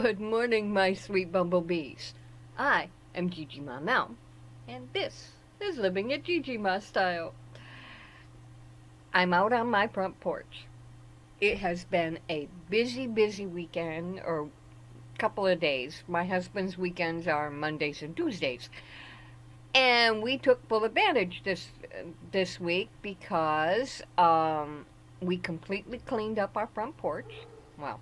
Good morning, my sweet bumblebees. I am Gigi Ma Mel, and this is Living at Gigi Ma Style. I'm out on my front porch. It has been a busy, busy weekend, or couple of days. My husband's weekends are Mondays and Tuesdays. And we took full advantage this week because we completely cleaned up our front porch. Well,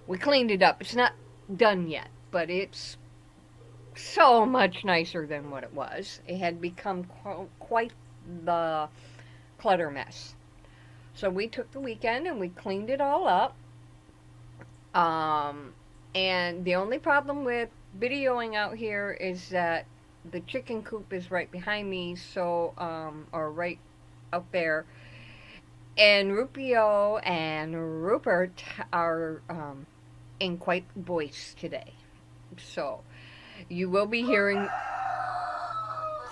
we cleaned it up. It's not done yet, but it's so much nicer than what it was. It had become quite the clutter mess. So we took the weekend and we cleaned it all up. Um, and the only problem with videoing out here is that the chicken coop is right behind me, so, or right up there. And Rupio and Rupert are in quite voice today. So you will be hearing.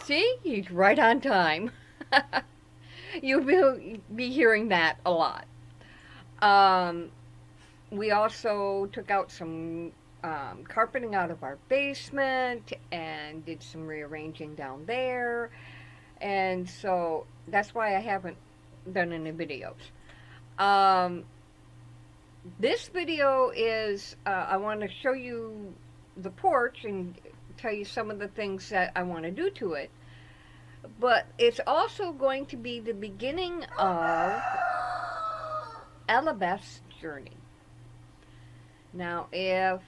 See, he's right on time. You will be hearing that a lot. Um, we also took out some carpeting out of our basement and did some rearranging down there. And so that's why I haven't done any videos. Um, this video is, I want to show you the porch and tell you some of the things that I want to do to it. But it's also going to be the beginning of Ellabeths' journey. Now, if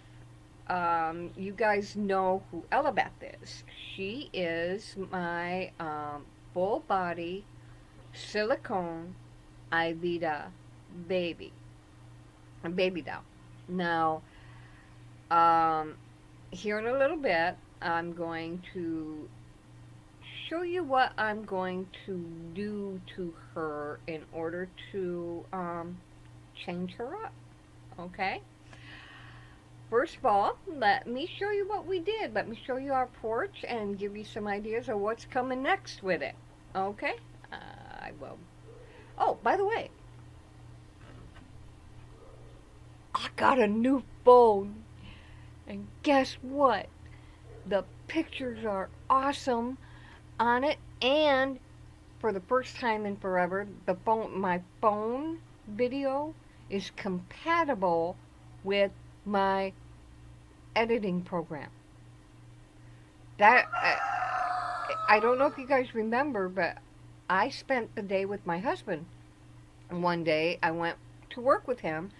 you guys know who Ellabeth is, she is my full body silicone Ivita baby, a baby doll. Now, here in a little bit, I'm going to show you what I'm going to do to her in order to change her up. Okay? First of all, let me show you what we did. Let me show you our porch and give you some ideas of what's coming next with it. Okay? I will. Oh, by the way, I got a new phone. And guess what? The pictures are awesome on it, and for the first time in forever, my phone video is compatible with my editing program. That I don't know if you guys remember, but I spent the day with my husband. One day I went to work with him,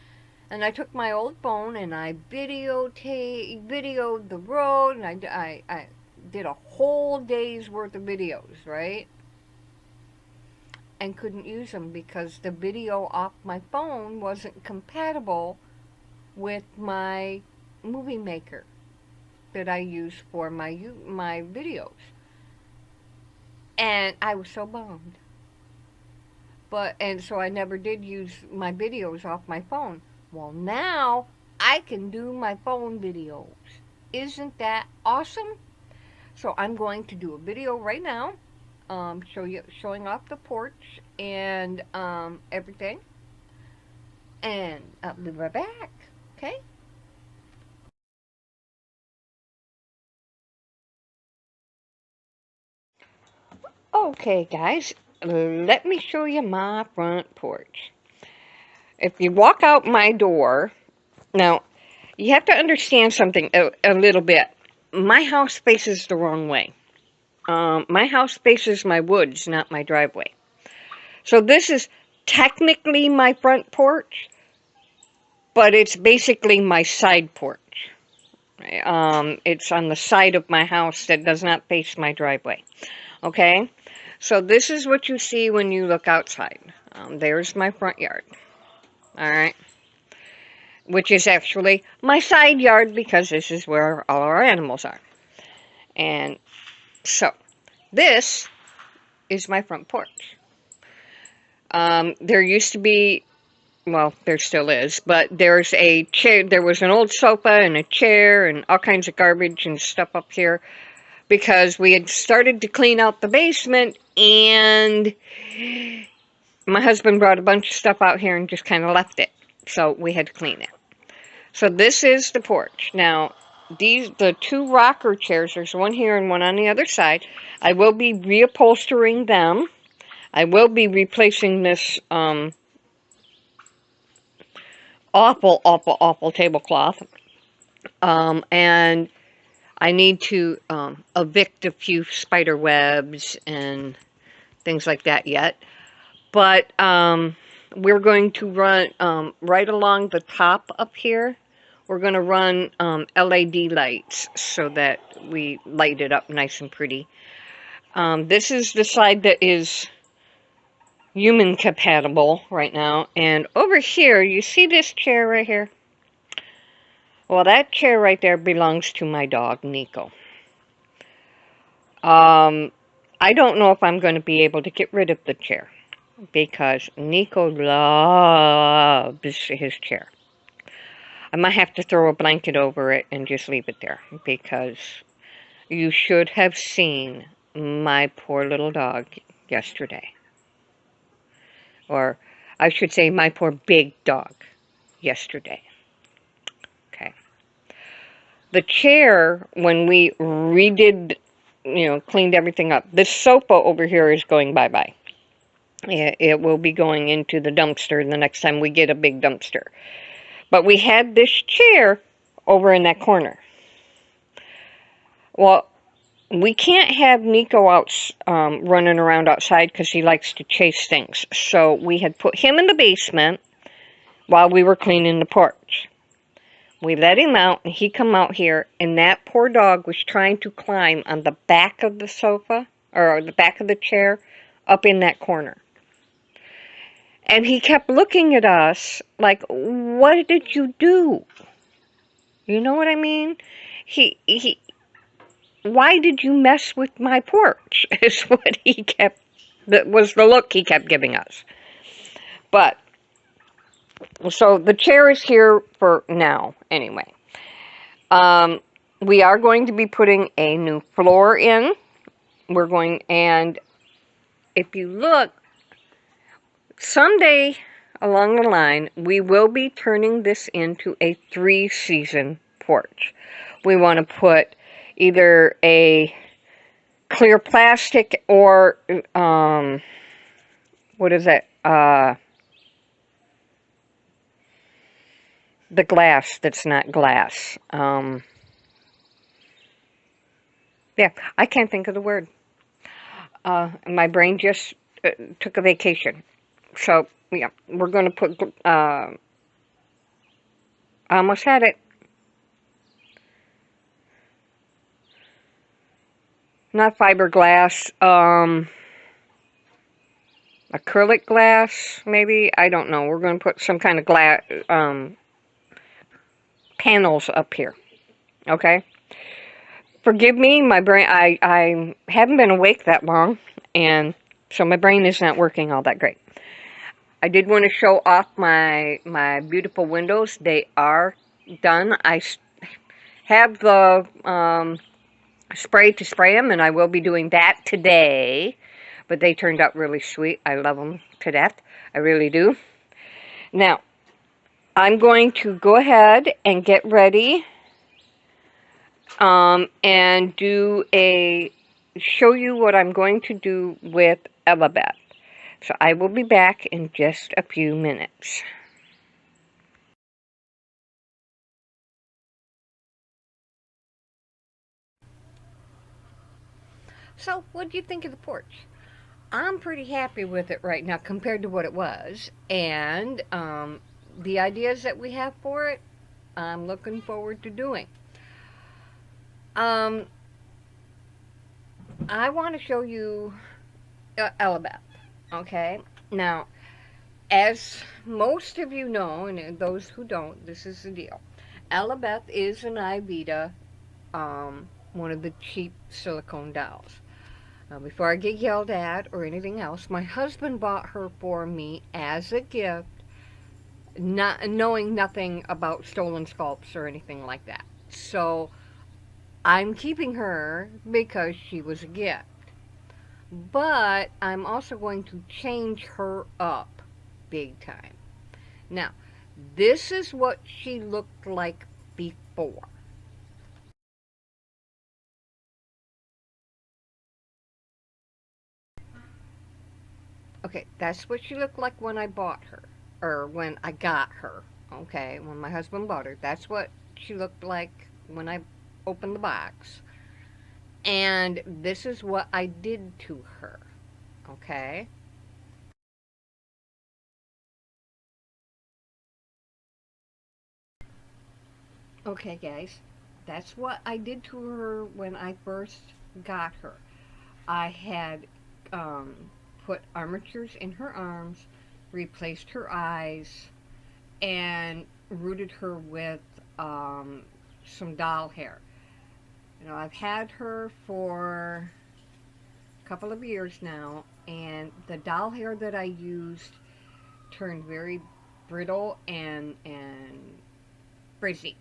and I took my old phone and I videoed the road, and I did a whole day's worth of videos, right? And couldn't use them because the video off my phone wasn't compatible with my movie maker that I use for my videos. And I was so bummed. And so I never did use my videos off my phone. Well, now I can do my phone videos. Isn't that awesome? So I'm going to do a video right now, showing off the porch and everything. And I'll be right back. Okay? Okay, guys, let me show you my front porch. If you walk out my door, now you have to understand something a little bit. My house faces the wrong way. My house faces my woods, not my driveway. So this is technically my front porch, but it's basically my side porch. It's on the side of my house that does not face my driveway. Okay? So this is what you see when you look outside. There's my front yard. Alright? Which is actually my side yard because this is where all our animals are. And so, this is my front porch. There used to be, well, there still is, but there's a chair, there was an old sofa and a chair and all kinds of garbage and stuff up here because we had started to clean out the basement, and my husband brought a bunch of stuff out here and just kind of left it. So we had to clean it. So this is the porch. Now, the two rocker chairs, there's one here and one on the other side. I will be reupholstering them. I will be replacing this awful tablecloth. And I need to evict a few spider webs and things like that yet. But we're going to run right along the top up here. We're going to run LED lights so that we light it up nice and pretty. This is the side that is human compatible right now. And over here, you see this chair right here? Well, that chair right there belongs to my dog, Nico. I don't know if I'm going to be able to get rid of the chair because Nico loves his chair. I might have to throw a blanket over it and just leave it there because you should have seen my poor little dog yesterday. Or I should say my poor big dog yesterday. Okay. The chair, when we redid, cleaned everything up, this sofa over here is going bye-bye. It will be going into the dumpster the next time we get a big dumpster. But we had this chair over in that corner. Well, we can't have Nico out running around outside because he likes to chase things. So we had put him in the basement while we were cleaning the porch. We let him out, and he come out here, and that poor dog was trying to climb on the back of the sofa, or the back of the chair, up in that corner. And he kept looking at us like, what did you do? You know what I mean? Why did you mess with my porch? Is what that was the look he kept giving us. But, so the chair is here for now, anyway. We are going to be putting a new floor in. And if you look, someday along the line, we will be turning this into a 3-season porch. We want to put either a clear plastic or, what is it? The glass that's not glass. Yeah, I can't think of the word. My brain just took a vacation. So, yeah, we're going to put, I almost had it. Not fiberglass, acrylic glass, maybe? I don't know. We're going to put some kind of glass, panels up here. Okay? Forgive me, my brain, I haven't been awake that long, and so my brain is not working all that great. I did want to show off my beautiful windows. They are done. I have the spray to spray them, and I will be doing that today. But they turned out really sweet. I love them to death. I really do. Now, I'm going to go ahead and get ready and show you what I'm going to do with Ellabeths. So I will be back in just a few minutes. So, what do you think of the porch? I'm pretty happy with it right now compared to what it was. And the ideas that we have for it, I'm looking forward to doing. I want to show you Ellabeths. Okay? Now, as most of you know, and those who don't, this is the deal. Ellabeths is an Ivita, one of the cheap silicone dolls. Before I get yelled at or anything else, my husband bought her for me as a gift, not knowing nothing about stolen sculpts or anything like that. So I'm keeping her because she was a gift. But I'm also going to change her up big time. Now, This is what she looked like before. Okay, that's what she looked like when I bought her, or when I got her. Okay, when my husband bought her, that's what she looked like when I opened the box. And this is what I did to her. Okay? Okay, guys, that's what I did to her when I first got her. I had um, put armatures in her arms, replaced her eyes, and rooted her with some doll hair. You know, I've had her for a couple of years now, and the doll hair that I used turned very brittle and frizzy.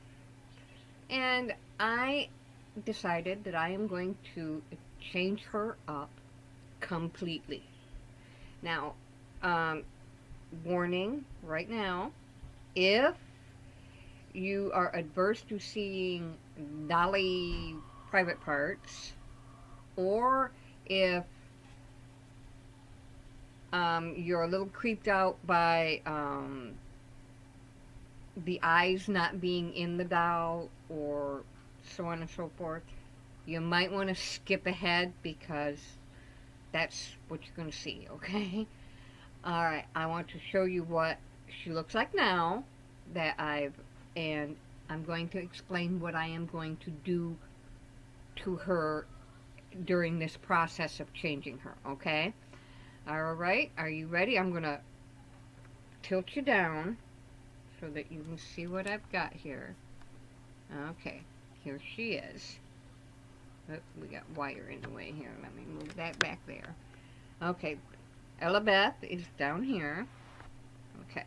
And I decided that I am going to change her up completely. Now, um, warning right now, if you are adverse to seeing dolly private parts, or if you're a little creeped out by the eyes not being in the doll, or so on and so forth, you might want to skip ahead because that's what you're going to see, okay? Alright, I want to show you what she looks like now that and I'm going to explain what I am going to do to her during this process of changing her, okay? Alright, are you ready? I'm going to tilt you down so that you can see what I've got here. Okay, here she is. Oh, we got wire in the way here. Let me move that back there. Okay, Ellabeth is down here. Okay.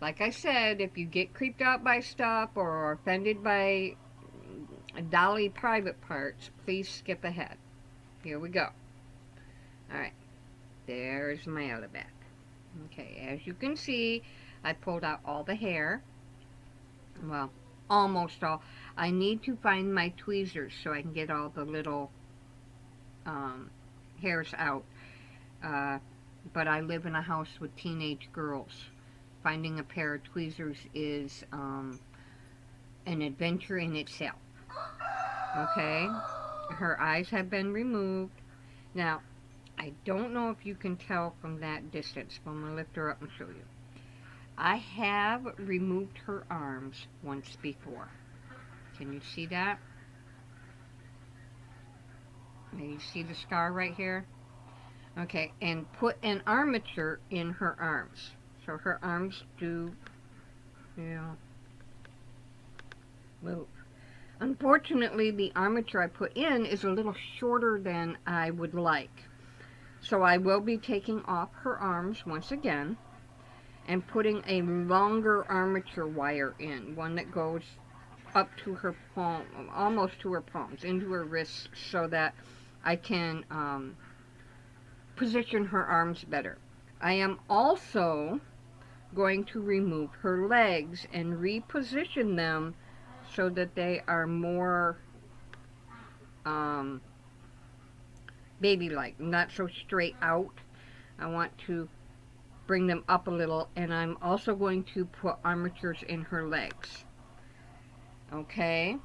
Like I said, if you get creeped out by stuff or are offended by dolly private parts, please skip ahead. Here we go. Alright, there's my Ellabeth. Okay, as you can see, I pulled out all the hair. Well, almost all. I need to find my tweezers so I can get all the little um, hairs out. Uh, but I live in a house with teenage girls. Finding a pair of tweezers is an adventure in itself. Okay? Her eyes have been removed. Now, I don't know if you can tell from that distance, but I'm going to lift her up and show you. I have removed her arms once before. Can you see that? Can you see the scar right here? Okay, and put an armature in her arms. So her arms do, you know, move. Unfortunately, the armature I put in is a little shorter than I would like. So I will be taking off her arms once again and putting a longer armature wire in, one that goes up to her palm, almost to her palms, into her wrists, so that I can position her arms better. I am also going to remove her legs and reposition them so that they are more um, baby-like, not so straight out. I want to bring them up a little, and I'm also going to put armatures in her legs. Okay,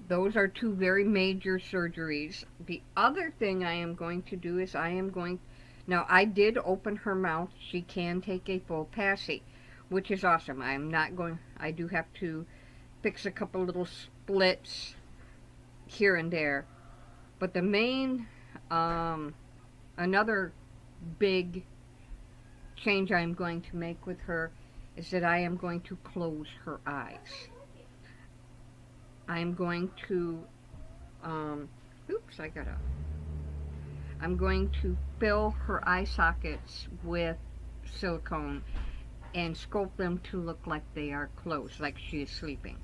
those are two very major surgeries. The other thing I am going to do is now I did open her mouth. She can take a full passy, which is awesome. I do have to fix a couple little splits here and there. But the main, another big change I'm going to make with her is that I am going to close her eyes. I'm going to, oops, I'm going to fill her eye sockets with silicone and sculpt them to look like they are closed, like she is sleeping.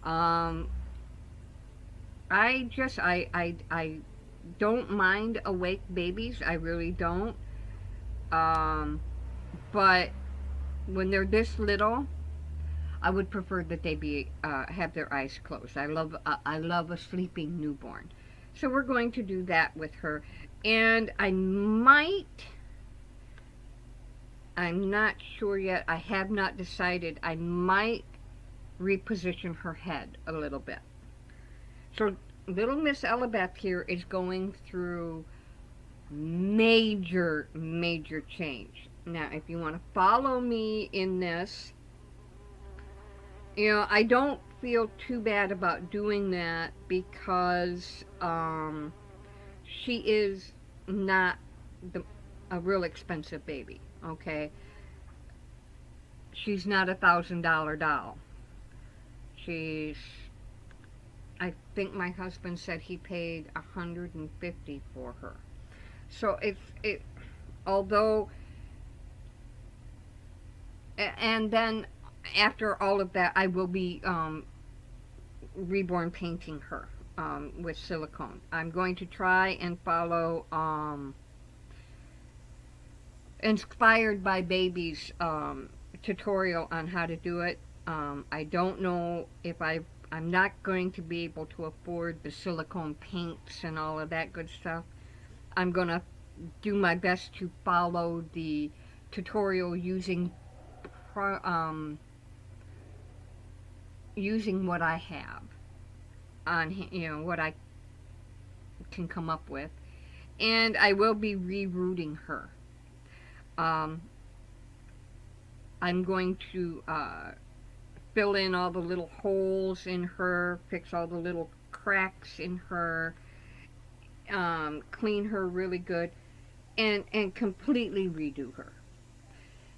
Um, I don't mind awake babies. I really don't. Um, but When they're this little, I would prefer that they be have their eyes closed. I love a sleeping newborn. So we're going to do that with her. And I'm not sure yet. I have not decided. I might reposition her head a little bit. So little Miss Ellabeth here is going through major, major change. Now, if you want to follow me in this, I don't feel too bad about doing that because she is not a real expensive baby, okay? She's not $1,000 doll. She's, I think my husband said he paid $150 for her. So although, and then after all of that, I will be reborn painting her with silicone. I'm going to try and follow Inspired by Baby's tutorial on how to do it. I don't know if I'm not going to be able to afford the silicone paints and all of that good stuff. I'm going to do my best to follow the tutorial using using what I have on, what I can come up with. And I will be rerouting her. I'm going to fill in all the little holes in her, fix all the little cracks in her, clean her really good, and completely redo her.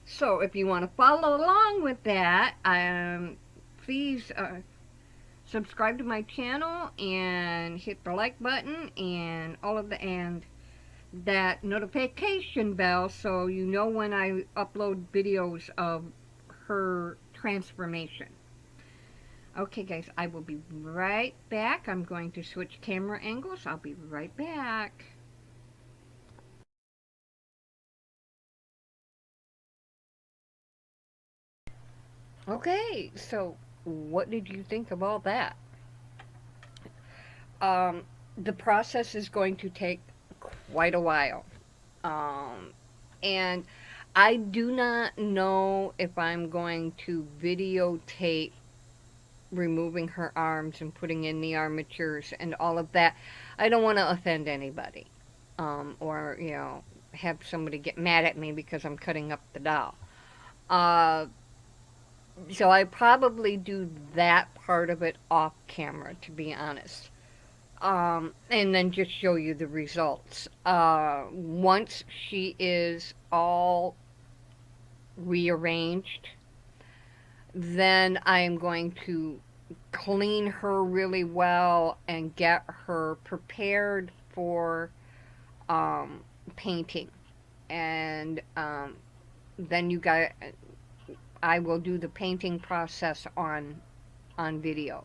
So if you want to follow along with that, please subscribe to my channel and hit the like button and that notification bell so you know when I upload videos of her transformation. Okay guys, I will be right back. I'm going to switch camera angles. I'll be right back. Okay, so what did you think of all that? The process is going to take quite a while. And I do not know if I'm going to videotape removing her arms and putting in the armatures and all of that. I don't want to offend anybody. Or, have somebody get mad at me because I'm cutting up the doll. So I probably do that part of it off camera, to be honest. And then just show you the results. Once she is all rearranged, then I'm going to clean her really well and get her prepared for painting. And then I will do the painting process on video.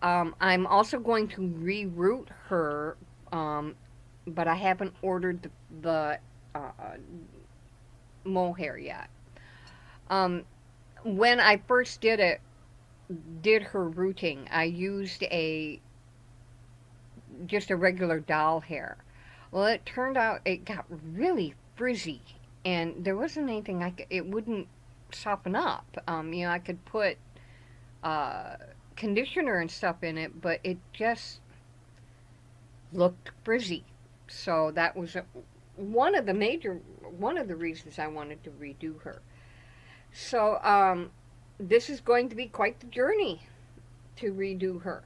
I'm also going to reroute her, but I haven't ordered the mohair yet. When I first did her rooting, I used just a regular doll hair. Well, it turned out it got really frizzy, and there wasn't anything it wouldn't soften up. I could put conditioner and stuff in it, but it just looked frizzy. So that was one of the reasons I wanted to redo her. So this is going to be quite the journey to redo her.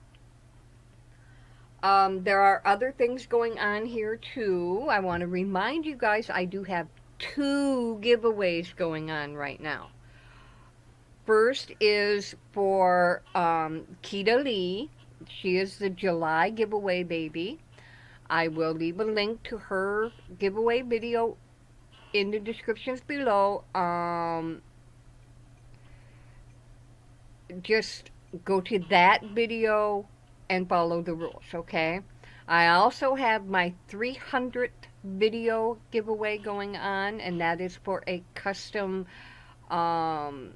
There are other things going on here too. I want to remind you guys I do have 2 giveaways going on right now. First is for Kita Lee. She is the July giveaway baby. I will leave a link to her giveaway video in the descriptions below. Just go to that video and follow the rules, okay? I also have my 300th video giveaway going on, and that is for a custom um,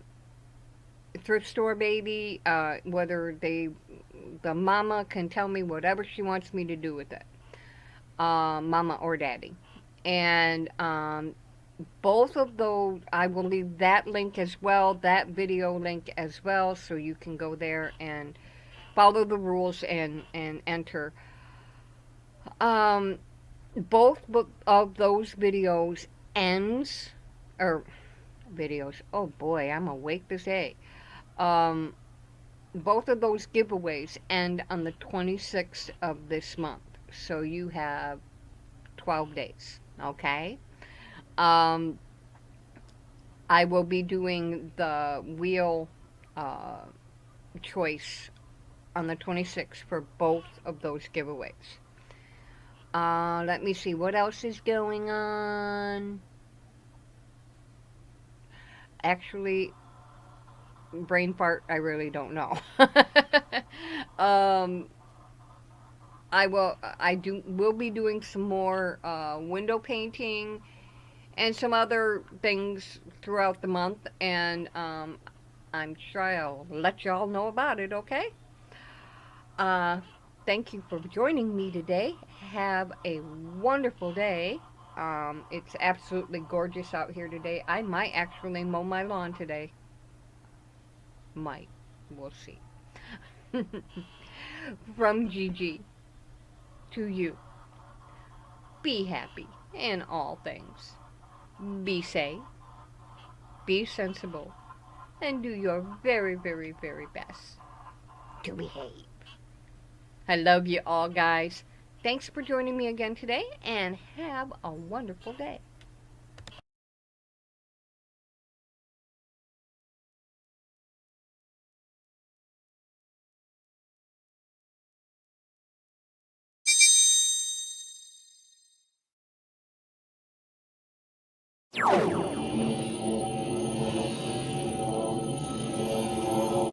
thrift store baby, whether the mama can tell me whatever she wants me to do with it, mama or daddy. And both of those, I will leave that link as well, that video link as well, so you can go there and follow the rules and enter. Um, both of those videos ends, or videos, oh boy, I'm awake this day. Um, both of those giveaways end on the 26th of this month. So you have 12 days, okay? Um, I will be doing the wheel uh, choice on the 26th for both of those giveaways. Let me see what else is going on. Actually, brain fart, I really don't know. um, will be doing some more window painting and some other things throughout the month, and I'm sure I'll let y'all know about it, okay? Uh, thank you for joining me today. Have a wonderful day. It's absolutely gorgeous out here today. I might actually mow my lawn today. Might. We'll see. From Gigi to you, be happy in all things. Be safe, be sensible, and do your very, very, very best to behave. I love you all, guys. Thanks for joining me again today, and have a wonderful day.